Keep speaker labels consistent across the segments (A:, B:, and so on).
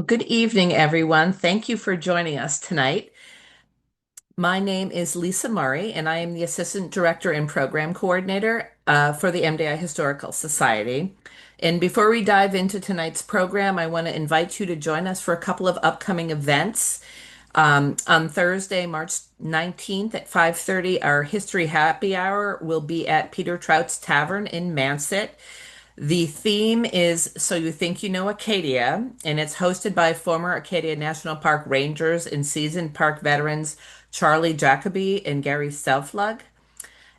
A: Well, good evening, everyone. Thank you for joining us tonight. My name is Lisa Murray, and I am the Assistant Director and Program Coordinator for the MDI Historical Society. And before we dive into tonight's program, I want to invite you to join us for a couple of upcoming events. On Thursday, March 19th at 5:30, our History Happy Hour will be at Peter Trout's Tavern in Manset. The theme is So You Think You Know Acadia, and it's hosted by former Acadia National Park rangers and seasoned park veterans Charlie Jacoby and Gary Selflug.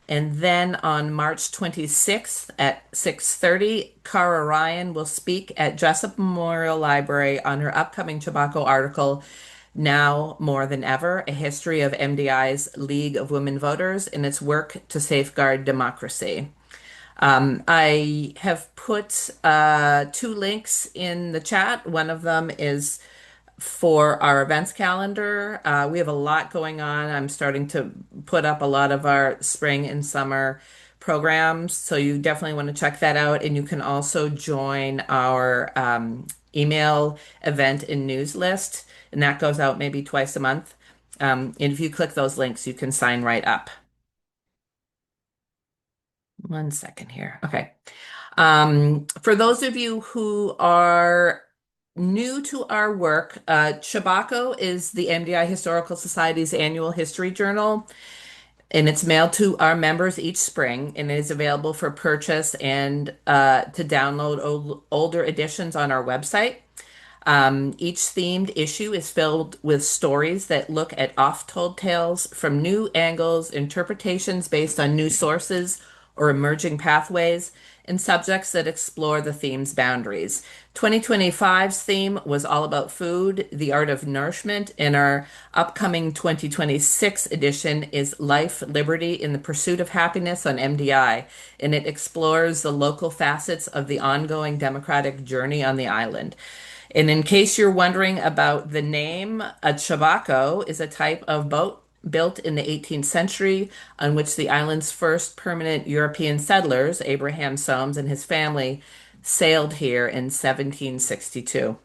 A: And then on March 26th at 6:30, Cara Ryan will speak at Jessup Memorial Library on her upcoming Chebacco article, Now More Than Ever, A History of MDI's League of Women Voters and Its Work to Safeguard Democracy. I have put two links in the chat. One of them is for our events calendar. We have a lot going on. I'm starting to put up a lot of our spring and summer programs, so you definitely want to check that out. And you can also join our email event and news list, and that goes out maybe twice a month. And if you click those links, you can sign right up. One second here. Okay. For those of you who are new to our work, Chebacco is the MDI Historical Society's annual history journal, and it's mailed to our members each spring and is available for purchase and to download older editions on our website. Each themed issue is filled with stories that look at oft-told tales from new angles, interpretations based on new sources or emerging pathways, and subjects that explore the theme's boundaries. 2025's theme was all about food, the art of nourishment, and our upcoming 2026 edition is Life, Liberty, in the Pursuit of Happiness on MDI, and it explores the local facets of the ongoing democratic journey on the island. And in case you're wondering about the name, a Chebacco is a type of boat built in the 18th century on which the island's first permanent European settlers, Abraham Soames and his family, sailed here in 1762.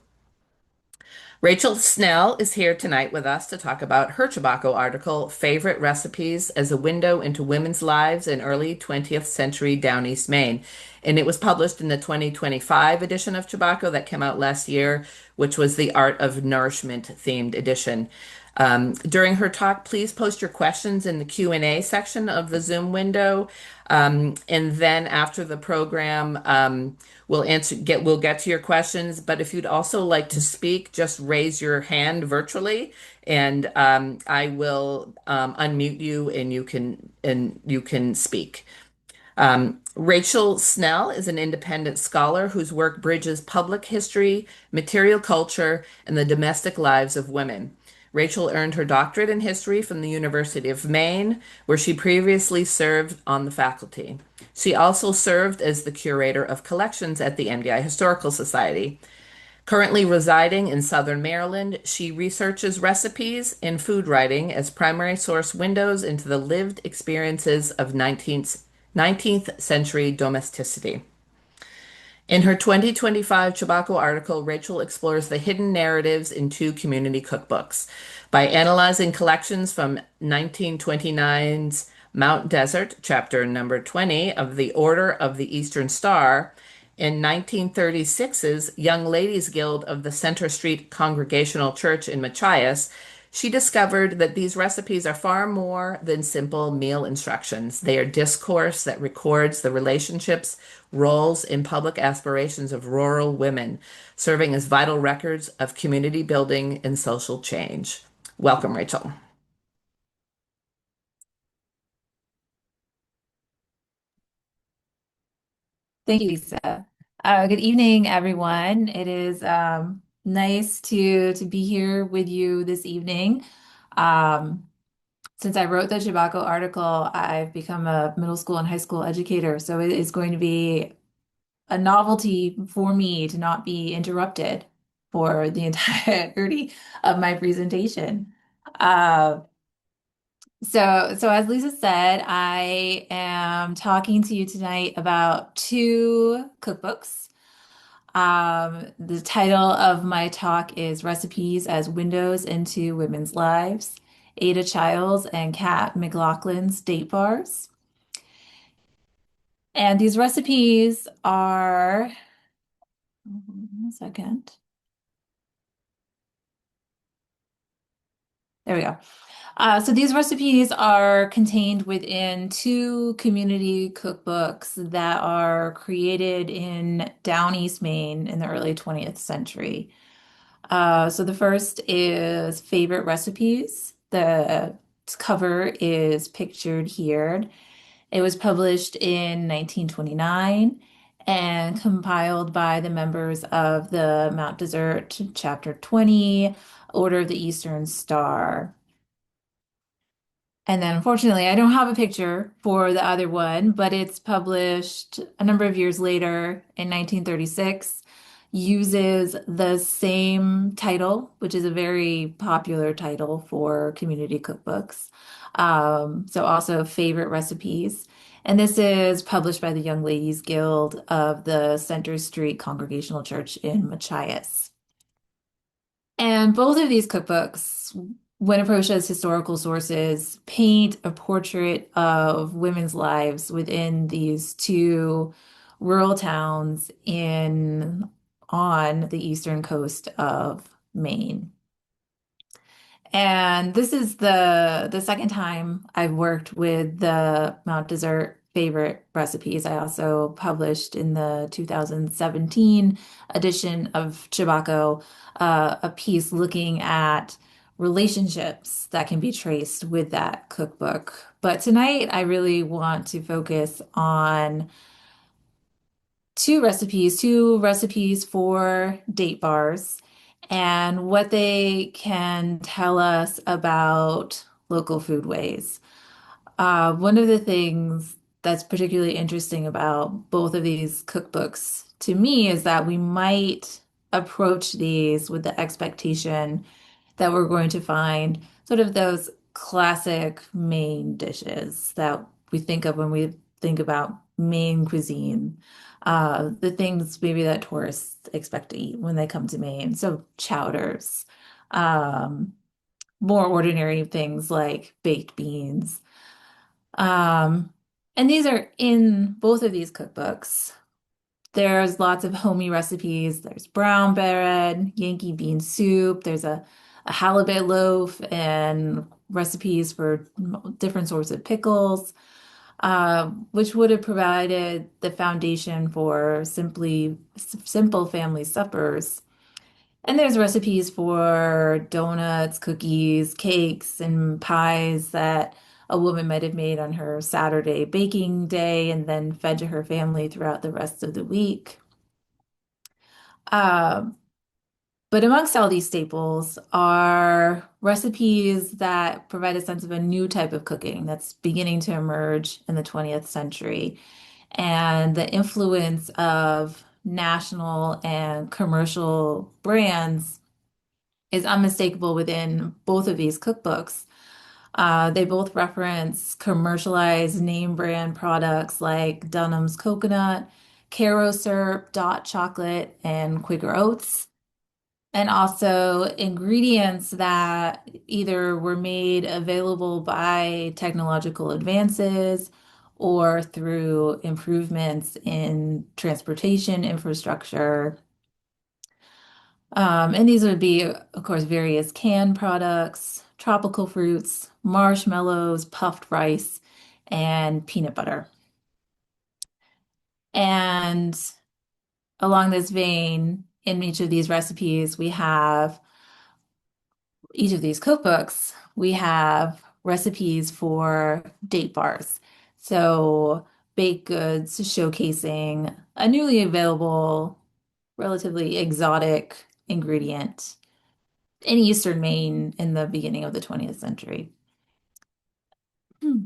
A: Rachel Snell is here tonight with us to talk about her Chebacco article, Favorite Recipes as a Window into Women's Lives in Early 20th Century Downeast Maine. And it was published in the 2025 edition of Chebacco that came out last year, which was the Art of Nourishment themed edition. During her talk, please post your questions in the Q&A section of the Zoom window. And then after the program, we'll get to your questions. But if you'd also like to speak, just raise your hand virtually, and I will unmute you, and you can speak. Rachel Snell is an independent scholar whose work bridges public history, material culture, and the domestic lives of women. Rachel earned her doctorate in history from the University of Maine, where she previously served on the faculty. She also served as the curator of collections at the MDI Historical Society. Currently residing in Southern Maryland, she researches recipes and food writing as primary source windows into the lived experiences of 19th century domesticity. In her 2025 Chebacco article, Rachel explores the hidden narratives in two community cookbooks. By analyzing collections from 1929's Mount Desert, chapter number 20 of the Order of the Eastern Star, and 1936's Young Ladies Guild of the Center Street Congregational Church in Machias, she discovered that these recipes are far more than simple meal instructions. They are discourse that records the relationships, roles, and public aspirations of rural women, serving as vital records of community building and social change. Welcome, Rachel.
B: Thank you, Lisa. Good evening, everyone. It is nice to be here with you this evening. Um, since I wrote the Chebacco article, I've become a middle school and high school educator, so it is going to be a novelty for me to not be interrupted for the entirety of my presentation. Uh, so as Lisa said, I am talking to you tonight about two cookbooks. The title of my talk is Recipes as Windows into Women's Lives, Ada Childs and Kat McLaughlin's Date Bars. And these recipes are, one second. There we go. So these recipes are contained within two community cookbooks that are created in Downeast, Maine in the early 20th century. So the first is favorite recipes. The cover is pictured here. It was published in 1929 and compiled by the members of the Mount Desert Chapter 20, Order of the Eastern Star. And then unfortunately, I don't have a picture for the other one, but it's published a number of years later in 1936, uses the same title, which is a very popular title for community cookbooks. So also favorite recipes. And this is published by the Young Ladies Guild of the Center Street Congregational Church in Machias. And both of these cookbooks, when approached as historical sources, paint a portrait of women's lives within these two rural towns in on the eastern coast of Maine. And this is the second time I've worked with the Mount Desert favorite recipes. I also published in the 2017 edition of Chebacco a piece looking at relationships that can be traced with that cookbook. But tonight I really want to focus on two recipes for date bars and what they can tell us about local foodways. One of the things that's particularly interesting about both of these cookbooks to me is that we might approach these with the expectation that we're going to find sort of those classic Maine dishes that we think of when we think about Maine cuisine. The things maybe that tourists expect to eat when they come to Maine. So chowders, um, more ordinary things like baked beans. Um, and these are in both of these cookbooks. There's lots of homey recipes. There's brown bread, Yankee bean soup. There's a halibut loaf and recipes for different sorts of pickles, which would have provided the foundation for simple family suppers. And there's recipes for donuts, cookies, cakes, and pies that a woman might have made on her Saturday baking day and then fed to her family throughout the rest of the week. Um, but amongst all these staples are recipes that provide a sense of a new type of cooking that's beginning to emerge in the 20th century. And the influence of national and commercial brands is unmistakable within both of these cookbooks. They both reference commercialized name brand products like Dunham's coconut, Caro syrup, Dot chocolate, and Quaker oats, and also ingredients that either were made available by technological advances or through improvements in transportation infrastructure. And these would be, of course, various canned products, tropical fruits, marshmallows, puffed rice, and peanut butter. And along this vein, in each of these recipes, we have each of these cookbooks, we have recipes for date bars. So baked goods showcasing a newly available, relatively exotic ingredient in Eastern Maine in the beginning of the 20th century. Hmm.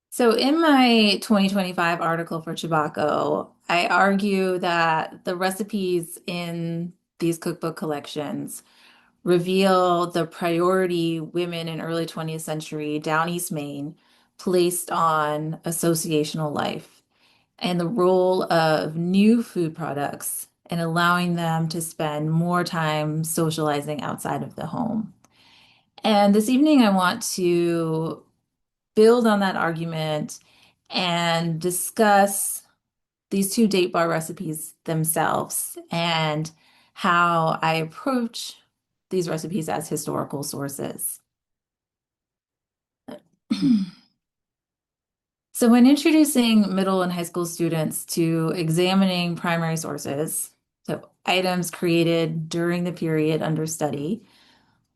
B: So in my 2025 article for Chebacco, I argue that the recipes in these cookbook collections reveal the priority women in early 20th century Downeast Maine placed on associational life. and the role of new food products and allowing them to spend more time socializing outside of the home. And this evening, I want to build on that argument and discuss these two date bar recipes themselves and how I approach these recipes as historical sources. So, when introducing middle and high school students to examining primary sources, so items created during the period under study,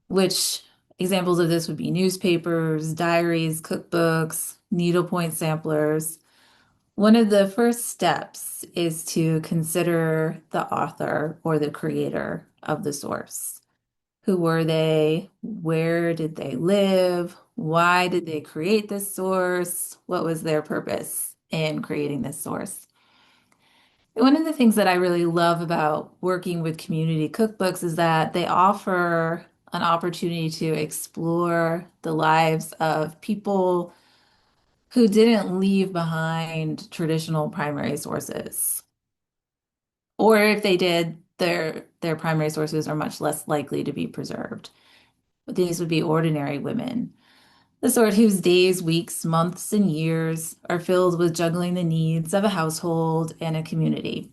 B: which examples of this would be newspapers, diaries, cookbooks, needlepoint samplers. One of the first steps is to consider the author or the creator of the source. Who were they? Where did they live? Why did they create this source? What was their purpose in creating this source? One of the things that I really love about working with community cookbooks is that they offer an opportunity to explore the lives of people who didn't leave behind traditional primary sources. Or if they did, their primary sources are much less likely to be preserved. But these would be ordinary women, the sort whose days, weeks, months, and years are filled with juggling the needs of a household and a community.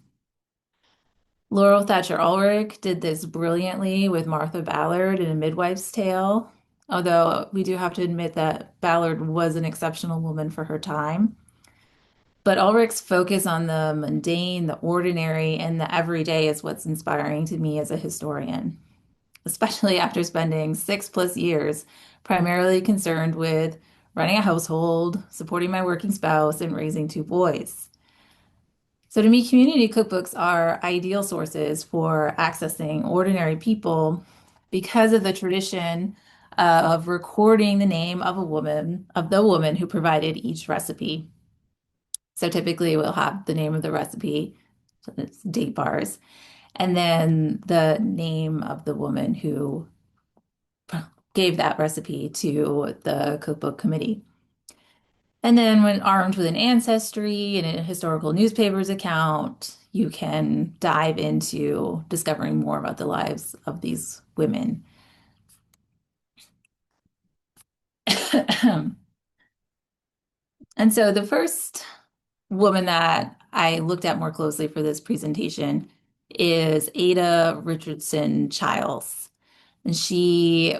B: Laurel Thatcher Ulrich did this brilliantly with Martha Ballard in A Midwife's Tale, although we do have to admit that Ballard was an exceptional woman for her time. But Ulrich's focus on the mundane, the ordinary, and the everyday is what's inspiring to me as a historian, especially after spending 6+ years primarily concerned with running a household, supporting my working spouse, and raising two boys. So to me, community cookbooks are ideal sources for accessing ordinary people because of the tradition of recording the name of a woman, of the woman who provided each recipe. So typically we'll have the name of the recipe, so it's date bars, and then the name of the woman who gave that recipe to the cookbook committee. And then when armed with an ancestry and a historical newspapers account, you can dive into discovering more about the lives of these women. And so the first woman that I looked at more closely for this presentation is Ada Richardson Childs. And she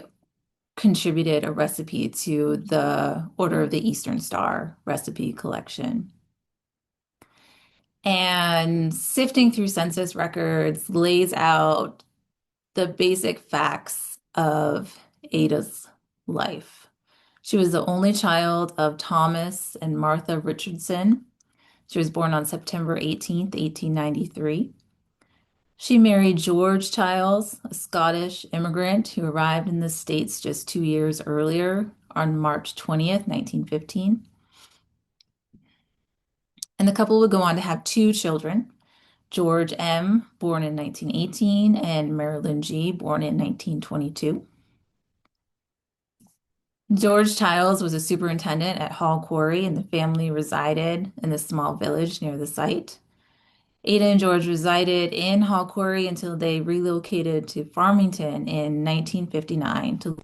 B: contributed a recipe to the Order of the Eastern Star recipe collection. And sifting through census records lays out the basic facts of Ada's life. She was the only child of Thomas and Martha Richardson. She was born on September 18th, 1893. She married George Childs, a Scottish immigrant who arrived in the States just 2 years earlier on March 20th, 1915. And the couple would go on to have two children, George M., born in 1918, and Marilyn G., born in 1922. George Childs was a superintendent at Hall Quarry, and the family resided in the small village near the site. Ada and George resided in Hall Quarry until they relocated to Farmington in 1959 to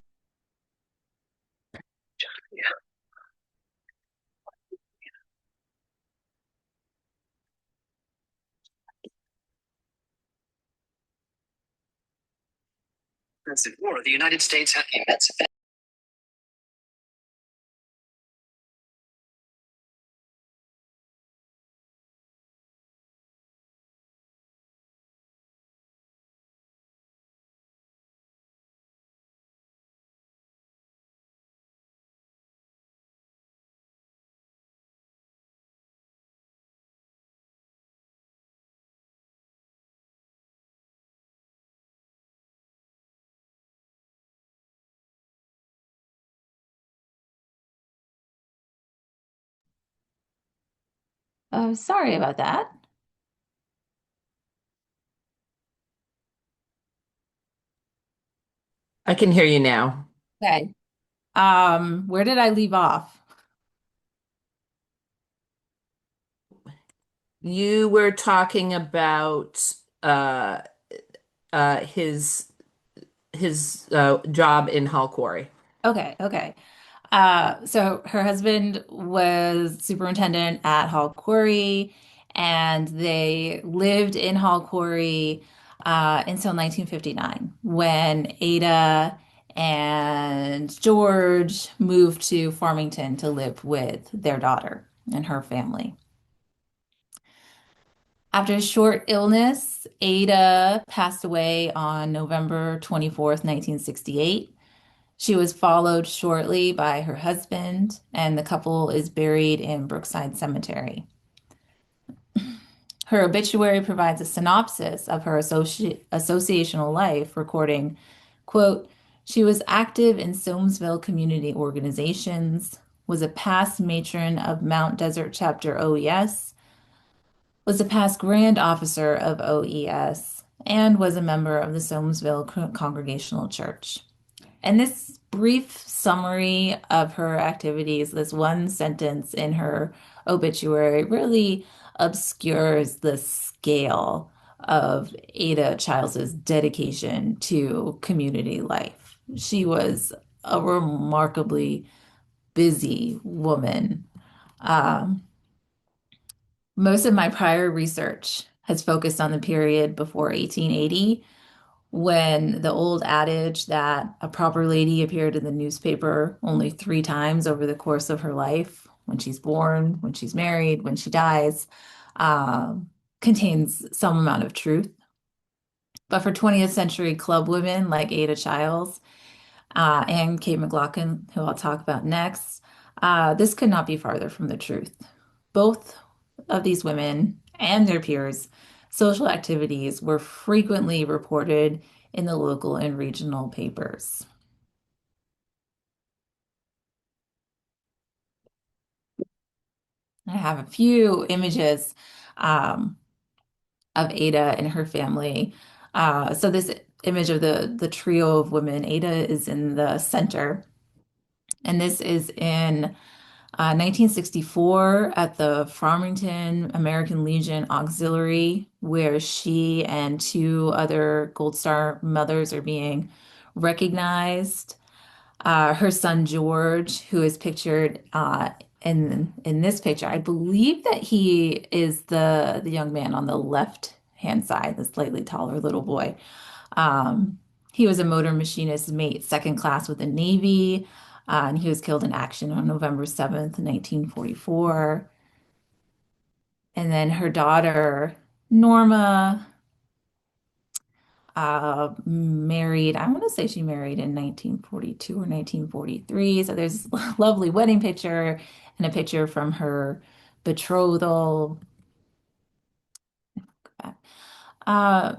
B: war. The United States had immense. Oh, sorry about that.
A: I can hear you now.
B: Okay. Where did I leave off?
A: You were talking about uh, his job in Hull Quarry.
B: Okay, okay. So her husband was superintendent at Hall Quarry, and they lived in Hall Quarry until 1959, when Ada and George moved to Farmington to live with their daughter and her family. After a short illness, Ada passed away on November 24th, 1968. She was followed shortly by her husband, and the couple is buried in Brookside Cemetery. Her obituary provides a synopsis of her associational life, recording, quote, she was active in Soamesville community organizations, was a past matron of Mount Desert Chapter OES, was a past Grand Officer of OES, and was a member of the Soamesville Congregational Church. And this brief summary of her activities, this one sentence in her obituary, really obscures the scale of Ada Childs's dedication to community life. She was a remarkably busy woman. Um, Most of my prior research has focused on the period before 1880, when the old adage that a proper lady appeared in the newspaper only 3 times over the course of her life, when she's born, when she's married, when she dies, um, contains some amount of truth. But for 20th century club women like Ada Childs and Kate McLaughlin, who I'll talk about next, this could not be farther from the truth. Both of these women and their peers' social activities were frequently reported in the local and regional papers. I have a few images um, of Ada and her family. So this image of the trio of women, Ada is in the center, and this is in 1964 at the Farmington American Legion Auxiliary, where she and two other Gold Star mothers are being recognized. Her son George, who is pictured in this picture, I believe that he is the young man on the left hand side, the slightly taller little boy. Um, he was a motor machinist mate, second class with the Navy, and he was killed in action on November 7th, 1944. And then her daughter, Norma, married, I want to say she married in 1942 or 1943. So there's a lovely wedding picture and a picture from her betrothal. Uh,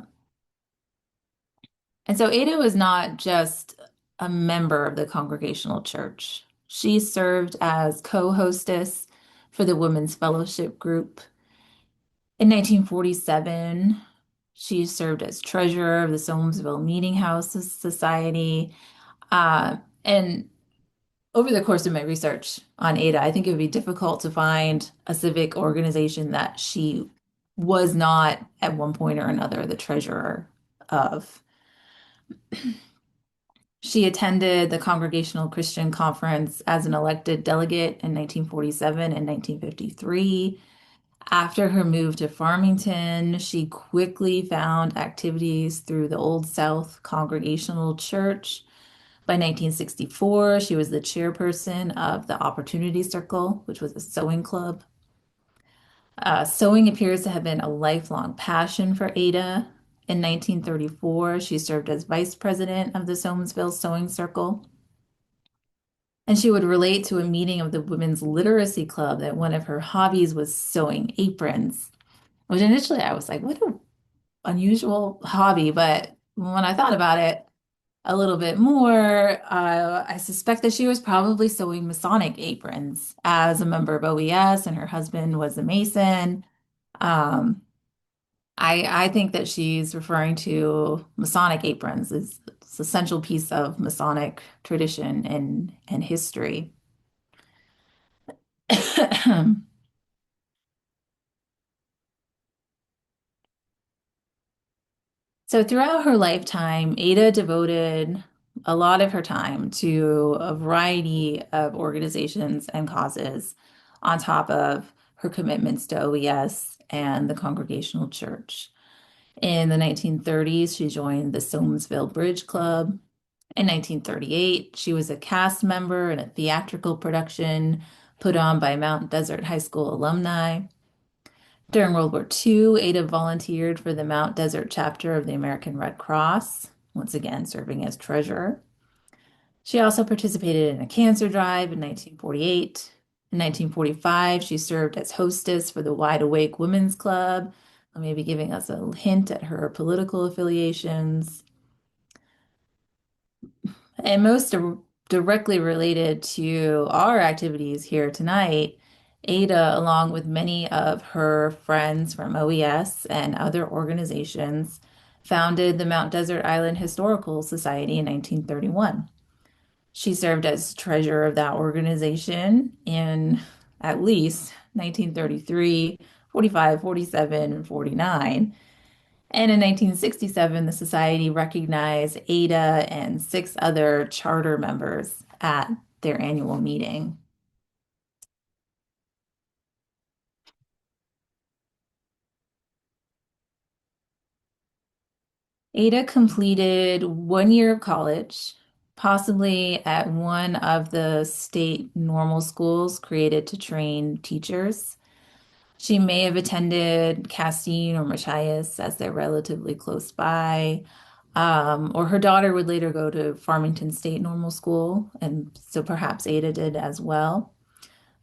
B: And so Ada was not just a member of the Congregational Church. She served as co-hostess for the Women's Fellowship Group. In 1947, she served as treasurer of the Soamesville Meeting House Society. And over the course of my research on Ada, I think it would be difficult to find a civic organization that she was not at one point or another the treasurer of. She attended the Congregational Christian Conference as an elected delegate in 1947 and 1953. After her move to Farmington, she quickly found activities through the Old South Congregational Church. By 1964, she was the chairperson of the Opportunity Circle, which was a sewing club. Sewing appears to have been a lifelong passion for Ada. In 1934, she served as vice president of the Soamesville Sewing Circle. And she would relate to a meeting of the Women's Literacy Club that one of her hobbies was sewing aprons, which initially I was like, what an unusual hobby. But when I thought about it a little bit more, I suspect that she was probably sewing Masonic aprons as a member of OES, and her husband was a Mason. Um, I think that she's referring to Masonic aprons. It's an essential piece of Masonic tradition and history. So throughout her lifetime, Ada devoted a lot of her time to a variety of organizations and causes on top of her commitments to OES and the Congregational Church. In the 1930s, she joined the Soamesville Bridge Club. In 1938, she was a cast member in a theatrical production put on by Mount Desert High School alumni. During World War II, Ada volunteered for the Mount Desert chapter of the American Red Cross, once again serving as treasurer. She also participated in a cancer drive in 1948. In 1945, she served as hostess for the Wide Awake Women's Club, maybe giving us a hint at her political affiliations. And most directly related to our activities here tonight, Ada, along with many of her friends from OES and other organizations, founded the Mount Desert Island Historical Society in 1931. She served as treasurer of that organization in at least 1933, 45, 47, and 49. And in 1967, the society recognized Ada and six other charter members at their annual meeting. Ada completed 1 year of college, possibly at one of the state normal schools created to train teachers. She may have attended Castine or Machias as they're relatively close by. Or her daughter would later go to Farmington State Normal School, and so perhaps Ada did as well.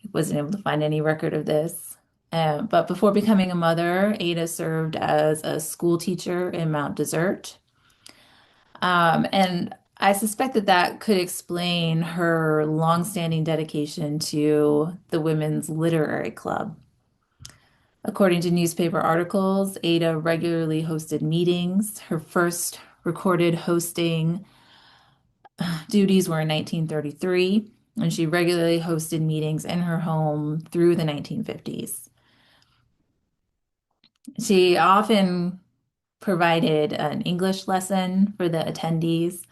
B: I wasn't able to find any record of this. But before becoming a mother, Ada served as a school teacher in Mount Desert. And I suspect that that could explain her longstanding dedication to the Women's Literary Club. According to newspaper articles, Ada regularly hosted meetings. Her first recorded hosting duties were in 1933, and she regularly hosted meetings in her home through the 1950s. She often provided an English lesson for the attendees,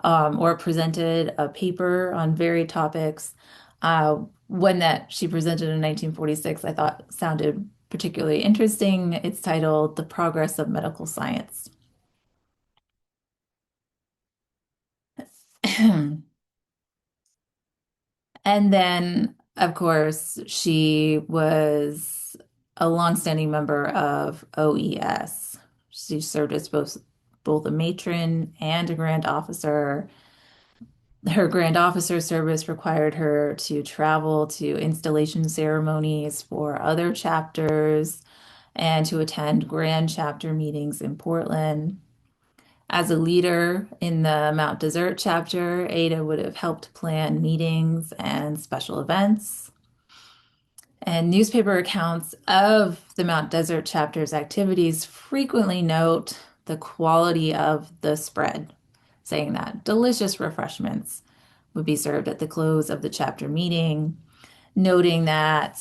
B: or presented a paper on varied topics. One that she presented in 1946 I thought sounded particularly interesting. It's titled The Progress of Medical Science. And then, of course, she was a longstanding member of OES. She served as both a matron and a grand officer. Her grand officer service required her to travel to installation ceremonies for other chapters and to attend grand chapter meetings in Portland. As a leader in the Mount Desert chapter, Ada would have helped plan meetings and special events. And newspaper accounts of the Mount Desert chapter's activities frequently note the quality of the spread, saying that delicious refreshments would be served at the close of the chapter meeting, noting that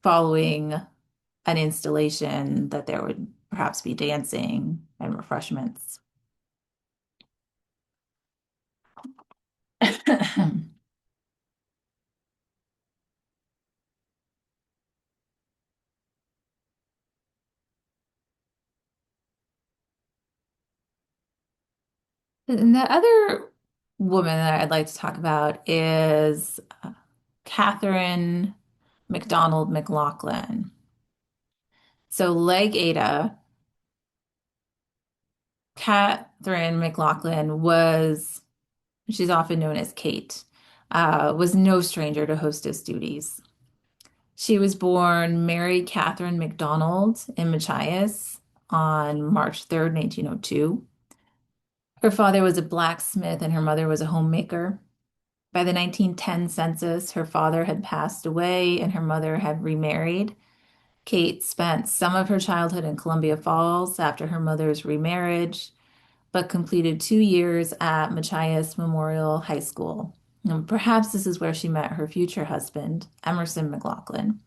B: following an installation that there would perhaps be dancing and refreshments. And the other woman that I'd like to talk about is Catherine McDonald McLaughlin. So, like Ada, Catherine McLaughlin she's often known as Kate, was no stranger to hostess duties. She was born Mary Catherine McDonald in Machias on March 3rd, 1902. Her father was a blacksmith and her mother was a homemaker. By the 1910 census, her father had passed away and her mother had remarried. Kate spent some of her childhood in Columbia Falls after her mother's remarriage, but completed 2 years at Machias Memorial High School. And perhaps this is where she met her future husband, Emerson McLaughlin.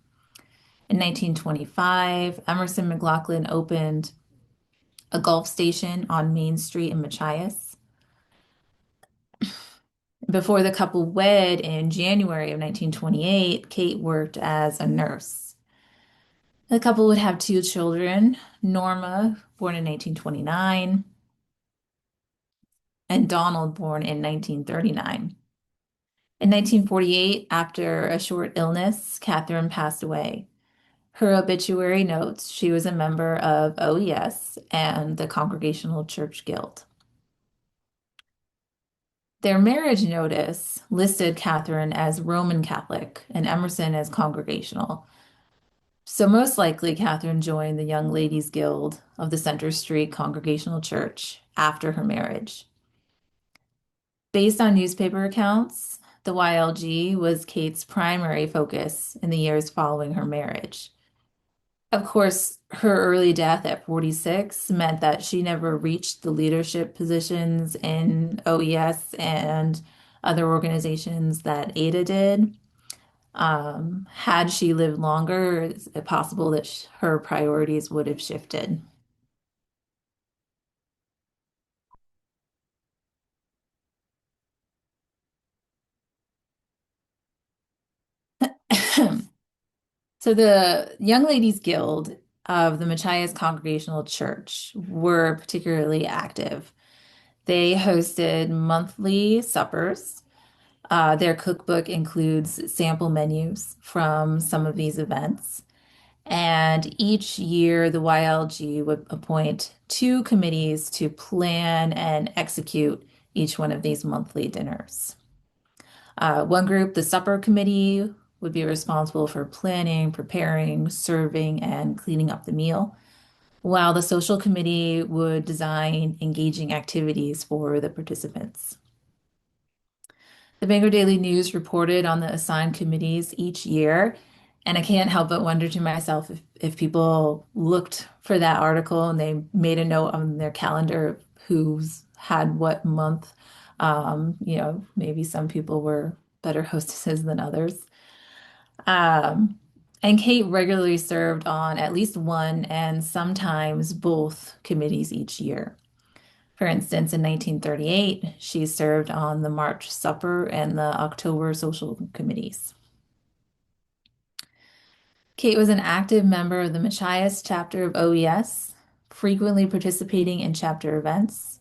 B: In 1925, Emerson McLaughlin opened a Gulf station on Main Street in Machias. Before the couple wed in January of 1928, Kate worked as a nurse. The couple would have two children, Norma, born in 1929, and Donald, born in 1939. In 1948, after a short illness, Catherine passed away. Her obituary notes she was a member of OES and the Congregational Church Guild. Their marriage notice listed Catherine as Roman Catholic and Emerson as Congregational. So most likely, Catherine joined the Young Ladies Guild of the Center Street Congregational Church after her marriage. Based on newspaper accounts, the YLG was Kate's primary focus in the years following her marriage. Of course, her early death at 46 meant that she never reached the leadership positions in OES and other organizations that Ada did. Had she lived longer, it's possible that her priorities would have shifted. So the Young Ladies Guild of the Machias Congregational Church were particularly active. They hosted monthly suppers. Their cookbook includes sample menus from some of these events. And each year, the YLG would appoint two committees to plan and execute each one of these monthly dinners. One group, the supper committee, would be responsible for planning, preparing, serving, and cleaning up the meal, while the social committee would design engaging activities for the participants. The Bangor Daily News reported on the assigned committees each year, and I can't help but wonder to myself if people looked for that article and they made a note on their calendar of who's had what month. Maybe some people were better hostesses than others. Um, and Kate regularly served on at least one and sometimes both committees each year. For instance, in 1938, she served on the March Supper and the October Social Committees. Kate was an active member of the Machias chapter of OES, frequently participating in chapter events.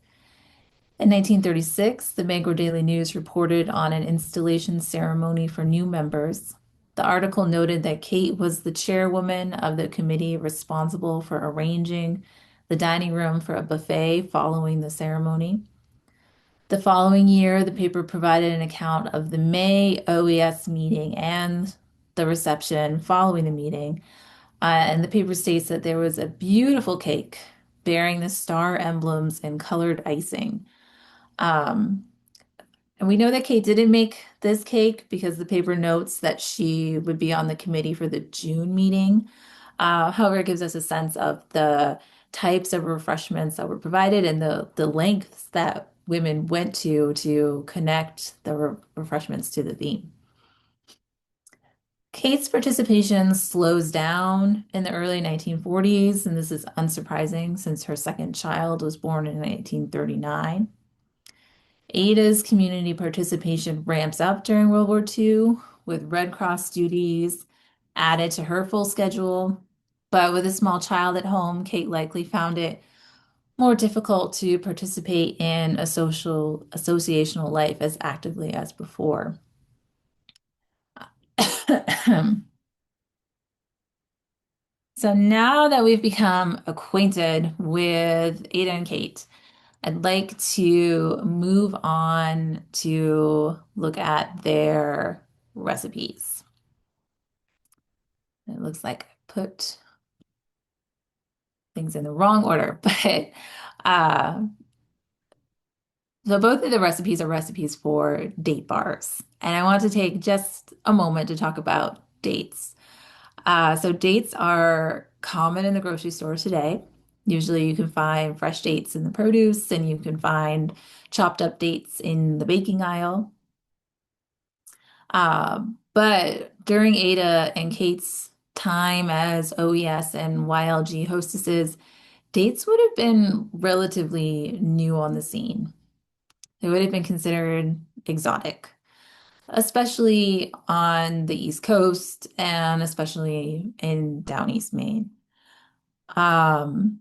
B: In 1936, the Bangor Daily News reported on an installation ceremony for new members. The article noted that Kate was the chairwoman of the committee responsible for arranging the dining room for a buffet following the ceremony. The following year, the paper provided an account of the May OES meeting and the reception following the meeting. And the paper states that there was a beautiful cake bearing the star emblems and colored icing. Um, and we know that Kate didn't make this cake because the paper notes that she would be on the committee for the June meeting. However, it gives us a sense of the types of refreshments that were provided and the lengths that women went to connect the refreshments to the theme. Kate's participation slows down in the early 1940s, and this is unsurprising since her second child was born in 1939. Ada's community participation ramps up during World War II, with Red Cross duties added to her full schedule. But with a small child at home, Kate likely found it more difficult to participate in a social associational life as actively as before. So now that we've become acquainted with Ada and Kate, I'd like to move on to look at their recipes. It looks like I put things in the wrong order, but uh, so both of the recipes are recipes for date bars. And I want to take just a moment to talk about dates. So dates are common in the grocery store today. Usually you can find fresh dates in the produce and you can find chopped up dates in the baking aisle. But during Ada and Kate's time as OES and YLG hostesses, dates would have been relatively new on the scene. They would have been considered exotic, especially on the East Coast and especially in Downeast Maine. Um,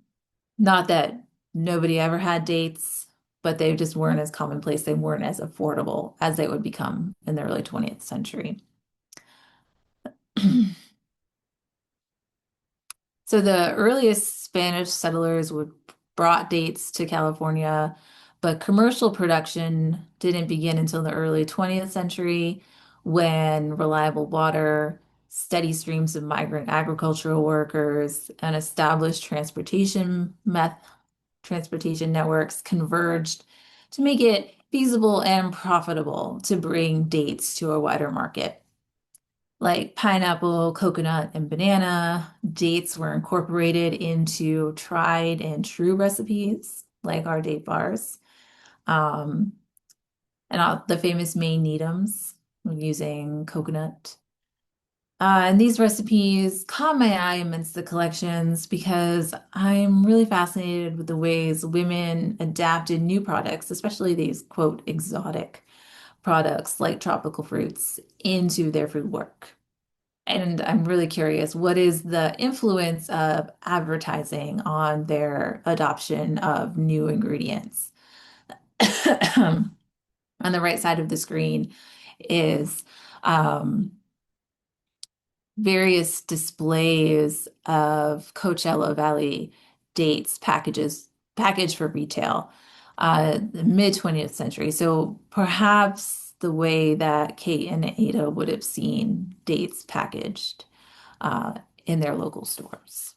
B: Not that nobody ever had dates, but they just weren't as commonplace. They weren't as affordable as they would become in the early 20th century. So the earliest Spanish settlers would brought dates to California, but commercial production didn't begin until the early 20th century when reliable water, steady streams of migrant agricultural workers, and established transportation networks converged to make it feasible and profitable to bring dates to a wider market. Like pineapple, coconut, and banana, dates were incorporated into tried and true recipes, like our date bars, um, and all the famous Maine Needhams using coconut. And these recipes caught my eye amidst the collections because I'm really fascinated with the ways women adapted new products, especially these, quote, exotic products like tropical fruits, into their food work. And I'm really curious, what is the influence of advertising on their adoption of new ingredients? On the right side of the screen is various displays of Coachella Valley dates packaged for retail, the mid 20th century. So perhaps the way that Kate and Ada would have seen dates packaged uh, in their local stores.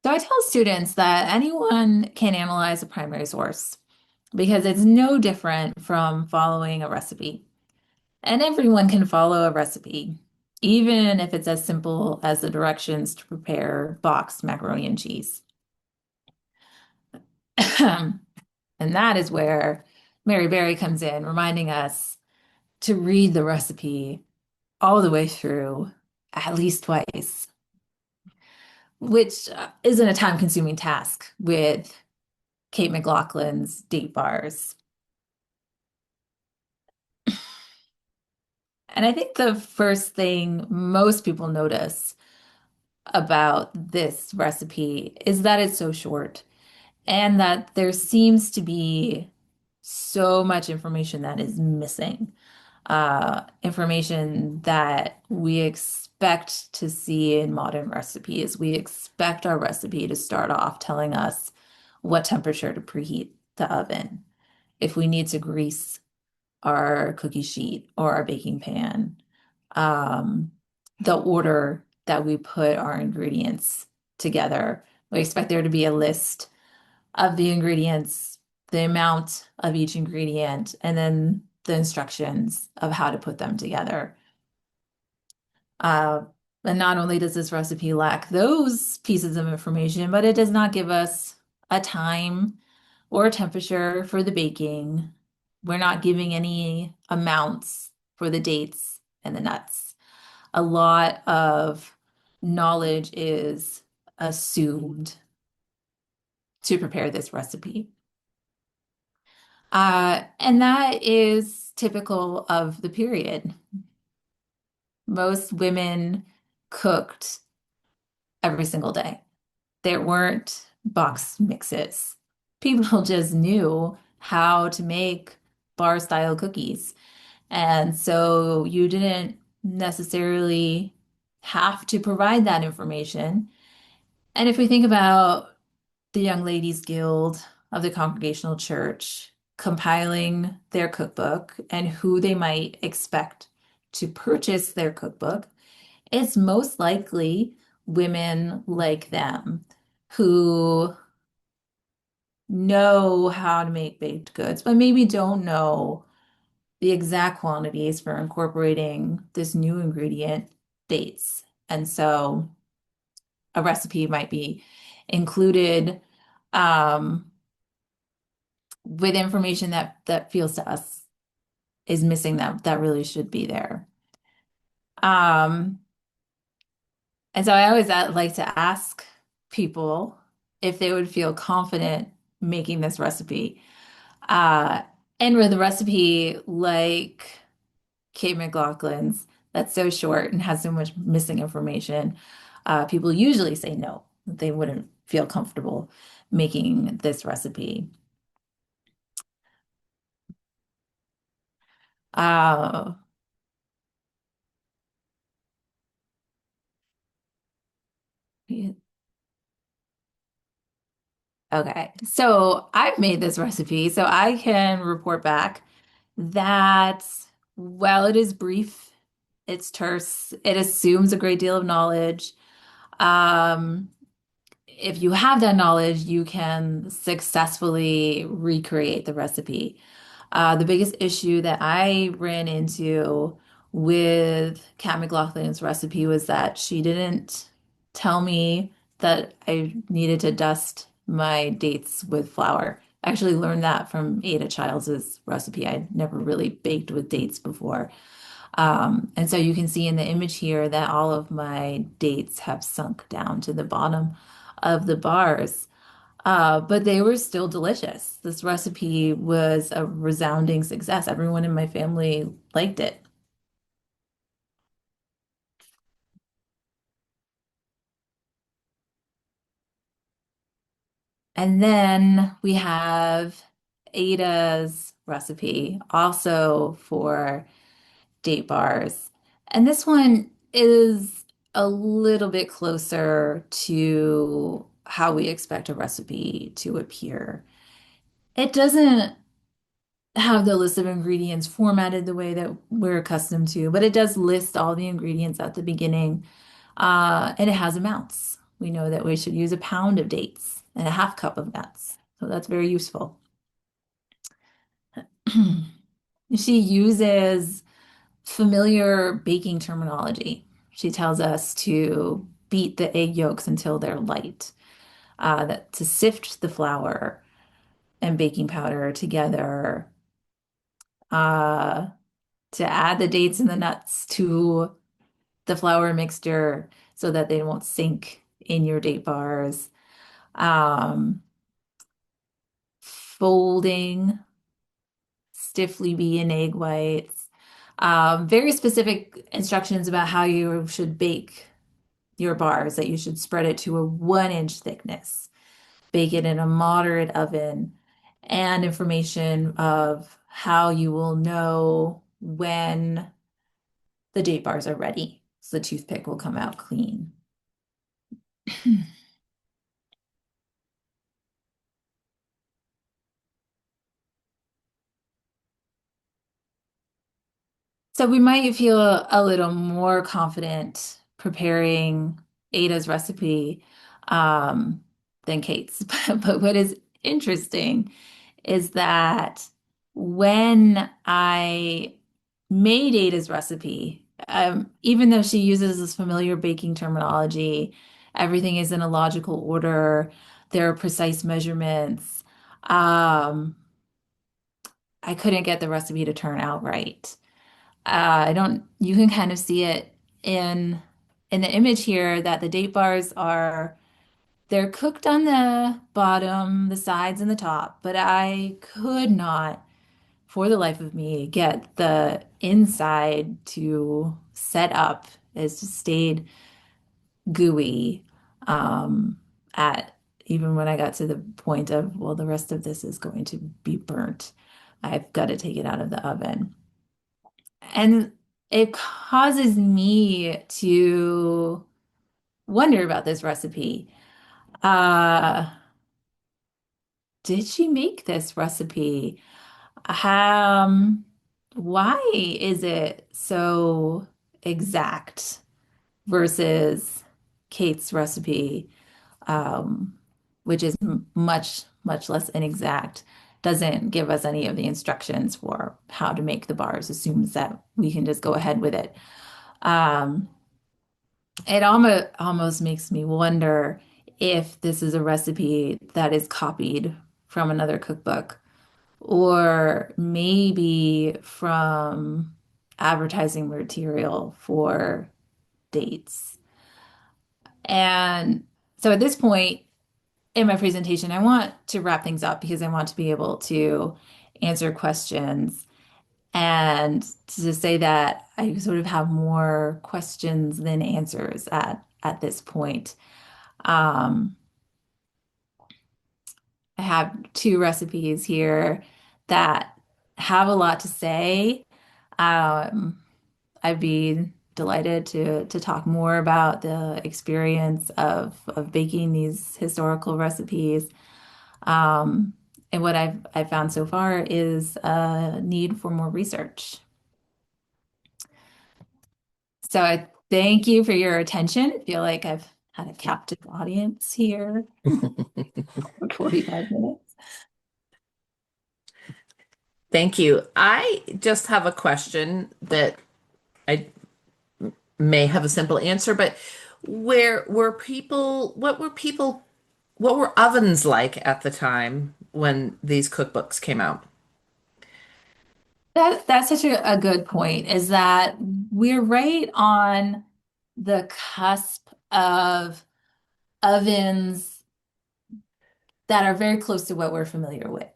B: So I tell students that anyone can analyze a primary source because it's no different from following a recipe. And everyone can follow a recipe, even if it's as simple as the directions to prepare boxed macaroni and cheese. And that is where Mary Berry comes in, reminding us to read the recipe all the way through at least twice, which isn't a time-consuming task with Kate McLaughlin's date bars. And I think the first thing most people notice about this recipe is that it's so short and that there seems to be so much information that is missing. Information that we expect to see in modern recipes. We expect our recipe to start off telling us what temperature to preheat the oven, if we need to grease our cookie sheet or our baking pan, um, the order that we put our ingredients together. We expect there to be a list of the ingredients, the amount of each ingredient, and then the instructions of how to put them together. Uh, and not only does this recipe lack those pieces of information, but it does not give us a time or a temperature for the baking. We're not giving any amounts for the dates and the nuts. A lot of knowledge is assumed to prepare this recipe. And that is typical of the period. Most women cooked every single day. There weren't box mixes. People just knew how to make bar style cookies. And so you didn't necessarily have to provide that information. And if we think about the Young Ladies Guild of the Congregational Church compiling their cookbook and who they might expect to purchase their cookbook, it's most likely women like them who know how to make baked goods, but maybe don't know the exact quantities for incorporating this new ingredient, dates. And so a recipe might be included um, with information that feels to us is missing that really should be there. Um, and so I always like to ask people if they would feel confident making this recipe. Uh, and with a recipe like Kate McLaughlin's that's so short and has so much missing information, people usually say no, that they wouldn't feel comfortable making this recipe. Uh, okay, so I've made this recipe, so I can report back that while it is brief, it's terse, it assumes a great deal of knowledge. Um, if you have that knowledge, you can successfully recreate the recipe. The biggest issue that I ran into with Kat McLaughlin's recipe was that she didn't tell me that I needed to dust my dates with flour. I actually learned that from Ada Childs' recipe. I'd never really baked with dates before. And so you can see in the image here that all of my dates have sunk down to the bottom of the bars. But they were still delicious. This recipe was a resounding success. Everyone in my family liked it. And then we have Ada's recipe, also for date bars. And this one is a little bit closer to how we expect a recipe to appear. It doesn't have the list of ingredients formatted the way that we're accustomed to, but it does list all the ingredients at the beginning, and it has amounts. We know that we should use a pound of dates and a half cup of nuts. So that's very useful. She uses familiar baking terminology. She tells us to beat the egg yolks until they're light, that to sift the flour and baking powder together, uh, to add the dates and the nuts to the flour mixture so that they won't sink in your date bars. Um, Folding stiffly beaten egg whites. Very specific instructions about how you should bake your bars, that you should spread it to a 1 inch thickness, bake it in a moderate oven, and information of how you will know when the date bars are ready. So the toothpick will come out clean. So we might feel a little more confident preparing Ada's recipe um, than Kate's. But what is interesting is that when I made Ada's recipe, even though she uses this familiar baking terminology, everything is in a logical order, there are precise measurements. Um, I couldn't get the recipe to turn out right. I don't, you can kind of see it in the image here that the date bars are they're cooked on the bottom, the sides, and the top, but I could not, for the life of me, get the inside to set up. It's just stayed gooey at even when I got to the point of, well, the rest of this is going to be burnt. I've got to take it out of the oven. And it causes me to wonder about this recipe. Uh, did she make this recipe? Um, why is it so exact versus Kate's recipe, which is much less inexact, doesn't give us any of the instructions for how to make the bars, assumes that we can just go ahead with it. Um, it almost makes me wonder if this is a recipe that is copied from another cookbook or maybe from advertising material for dates. And so at this point in my presentation, I want to wrap things up because I want to be able to answer questions and to say that I sort of have more questions than answers at this point. Um, I have two recipes here that have a lot to say. Um, I'd be delighted to talk more about the experience of baking these historical recipes. Um, and what I've found so far is a need for more research. So I thank you for your attention. I feel like I've had a captive audience here for 45 minutes.
A: Thank you. I just have a question that I may have a simple answer, but what were ovens like at the time when these cookbooks came out?
B: That's such a good point, is that we're right on the cusp of ovens that are very close to what we're familiar with,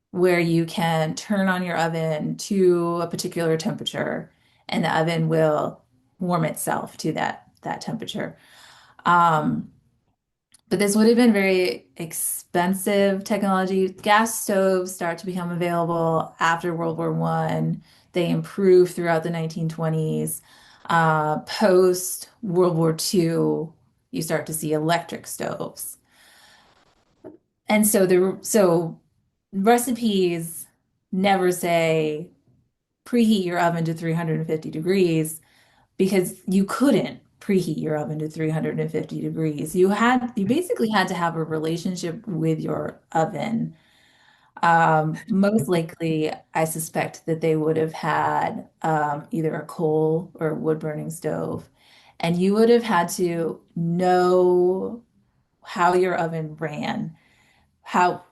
B: where you can turn on your oven to a particular temperature and the oven will warm itself to that temperature. Um, but this would have been very expensive technology. Gas stoves start to become available after World War One. They improve throughout the 1920s. Post World War Two, you start to see electric stoves. And so recipes never say preheat your oven to 350 degrees because you couldn't preheat your oven to 350 degrees. You basically had to have a relationship with your oven. Most likely, I suspect that they would have had either a coal or wood burning stove, and you would have had to know how your oven ran, how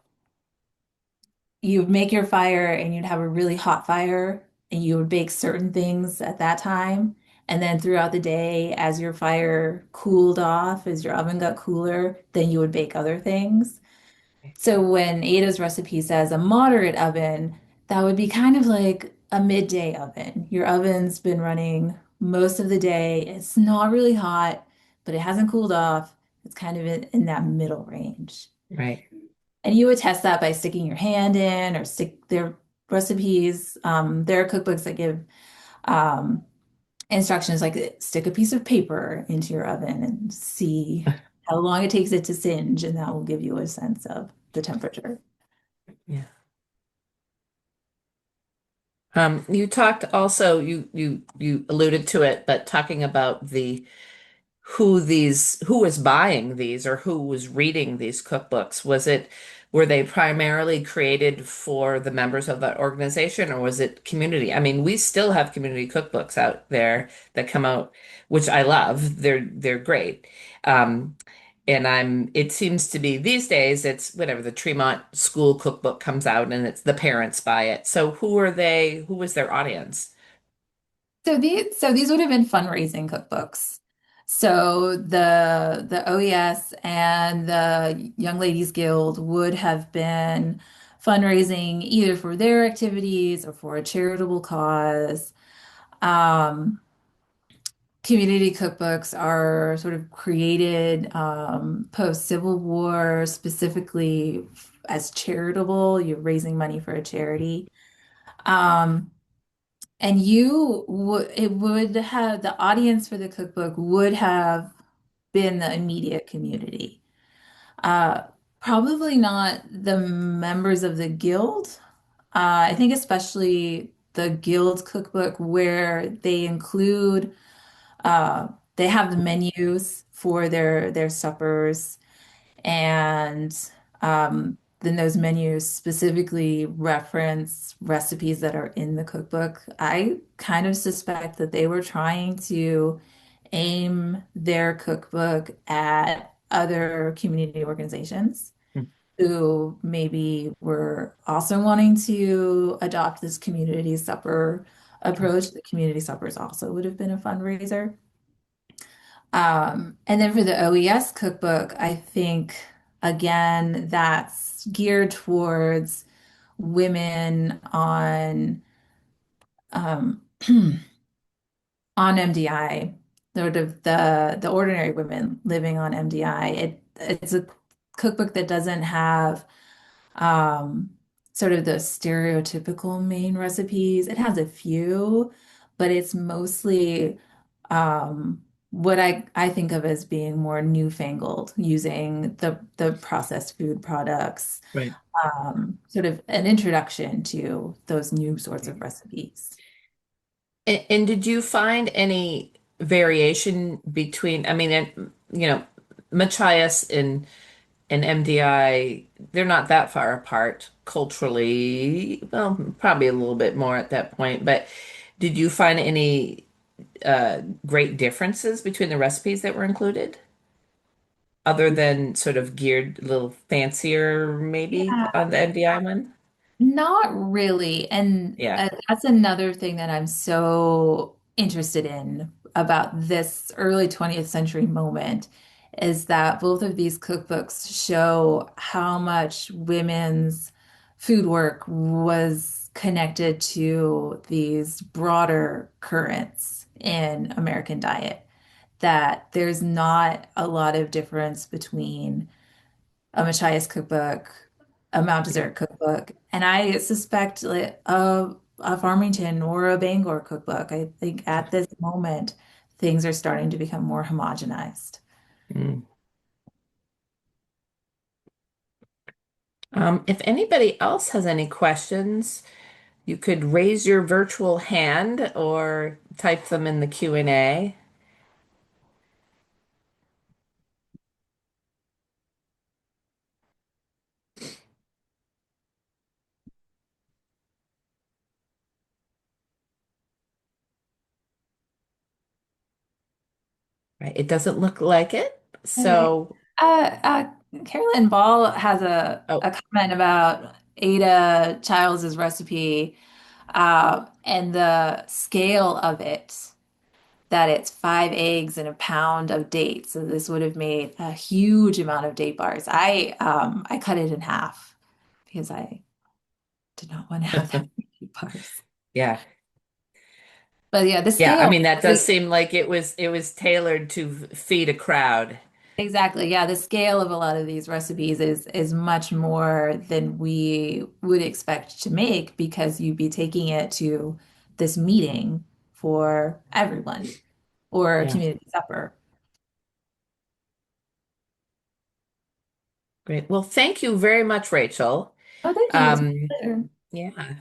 B: you'd make your fire and you'd have a really hot fire and you would bake certain things at that time. And then throughout the day, as your fire cooled off, as your oven got cooler, then you would bake other things. So when Ada's recipe says a moderate oven, that would be kind of like a midday oven. Your oven's been running most of the day. It's not really hot, but it hasn't cooled off. It's kind of in that middle range.
A: Right.
B: And you would test that by sticking your hand in or stick their recipes. There are cookbooks that give um, instructions like stick a piece of paper into your oven and see how long it takes it to singe, and that will give you a sense of the temperature.
A: Yeah. You talked also, you alluded to it, but talking about who was buying these or who was reading these cookbooks. Were they primarily created for the members of that organization or was it community? I mean, we still have community cookbooks out there that come out, which I love. They're great. Um, and it seems to be these days, it's whatever the Tremont School cookbook comes out and it's the parents buy it. So who was their audience?
B: So these would have been fundraising cookbooks. So the OES and the Young Ladies Guild would have been fundraising either for their activities or for a charitable cause. Um, Community cookbooks are sort of created post-Civil War, specifically as charitable. You're raising money for a charity. Um, and it would have the audience for the cookbook would have been the immediate community. Uh, Probably not the members of the guild. I think especially the guild's cookbook where they include uh, they have the menus for their suppers, and then those menus specifically reference recipes that are in the cookbook. I kind of suspect that they were trying to aim their cookbook at other community organizations
A: Hmm.
B: who maybe were also wanting to adopt this community supper approach. The community suppers also would have been a fundraiser. And then for the OES cookbook, I think again that's geared towards women um, on MDI, sort of the ordinary women living on MDI. It's a cookbook that doesn't have um, sort of the stereotypical main recipes. It has a few, but it's mostly what I think of as being more newfangled, using the processed food products,
A: Right.
B: sort of an introduction to those new sorts of recipes.
A: And did you find any variation between, I mean, Machias and MDI, they're not that far apart culturally. Well, probably a little bit more at that point, but did you find any great differences between the recipes that were included, other than sort of geared a little fancier, maybe
B: Yeah.
A: on the MDI one?
B: Not really. And
A: Yeah.
B: that's another thing that I'm so interested in about this early 20th century moment is that both of these cookbooks show how much women's food work was connected to these broader currents in American diet, that there's not a lot of difference between a Machias cookbook, a Mount
A: Yeah.
B: Desert cookbook, and I suspect like a Farmington or a Bangor cookbook. I think at this moment, things are starting to become more homogenized.
A: Mm. If anybody else has any questions, you could raise your virtual hand or type them in the Q&A. Right. It doesn't look like it.
B: All right.
A: So,
B: Carolyn Ball has
A: oh,
B: a comment about Ada Childs's recipe and the scale of it, that it's 5 eggs and a pound of dates. So this would have made a huge amount of date bars. I cut it in half because I did not want to have that many date bars.
A: yeah.
B: But yeah, the
A: Yeah, I
B: scale
A: mean that does seem like it was tailored to feed a crowd.
B: exactly. Yeah, the scale of a lot of these recipes is much more than we would expect to make because you'd be taking it to this meeting for everyone or a
A: Yeah,
B: community supper.
A: great. Well, thank you very much, Rachel.
B: Oh, thank you. It was
A: Um,
B: my pleasure.
A: yeah.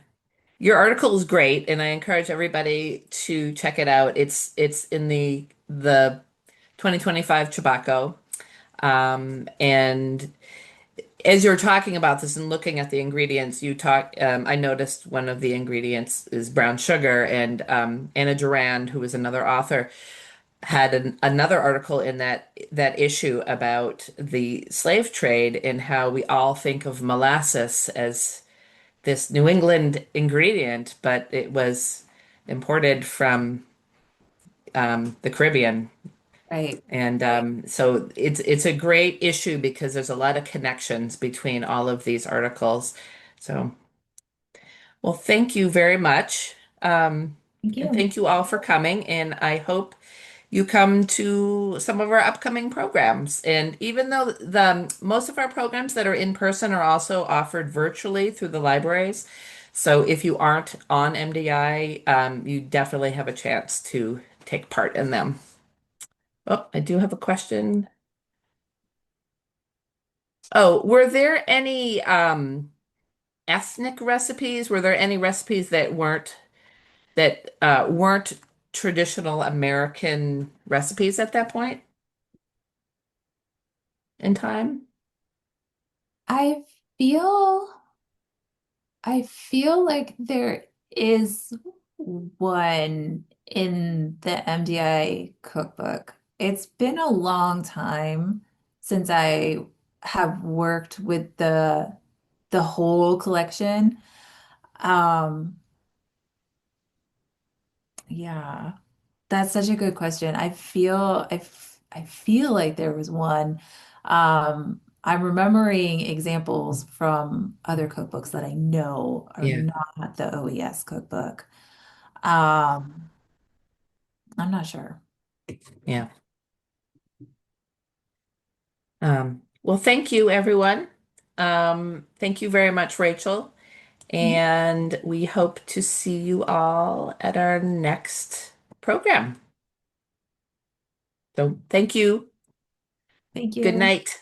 A: Your article is great, and I encourage everybody to check it out. It's in the 2025 Chebacco. And as you're talking about this and looking at the ingredients, I noticed one of the ingredients is brown sugar, and Anna Durand, who is another author, had another article in that issue about the slave trade and how we all think of molasses as this New England ingredient, but it was imported from the Caribbean.
B: Right.
A: And
B: Right.
A: so it's a great issue because there's a lot of connections between all of these articles. So, well, thank you very much.
B: Thank
A: And
B: you.
A: thank you all for coming. And I hope you come to some of our upcoming programs. And even though the most of our programs that are in person are also offered virtually through the libraries, so if you aren't on MDI, you definitely have a chance to take part in them. Oh, I do have a question. Oh, were there any ethnic recipes? Were there any recipes that weren't traditional American recipes at that point in time?
B: I feel I feel like there is one in the MDI cookbook. It's been a long time since I have worked with the whole collection. Um, yeah, that's such a good question. I feel like there was one. I'm remembering examples from other cookbooks that I know are
A: Yeah.
B: not the OES cookbook. Um, I'm not sure.
A: Yeah. Well, thank you, everyone. Thank you very much, Rachel.
B: Mhm.
A: And we hope to see you all at our next program. So thank you.
B: Thank
A: Good
B: you.
A: night.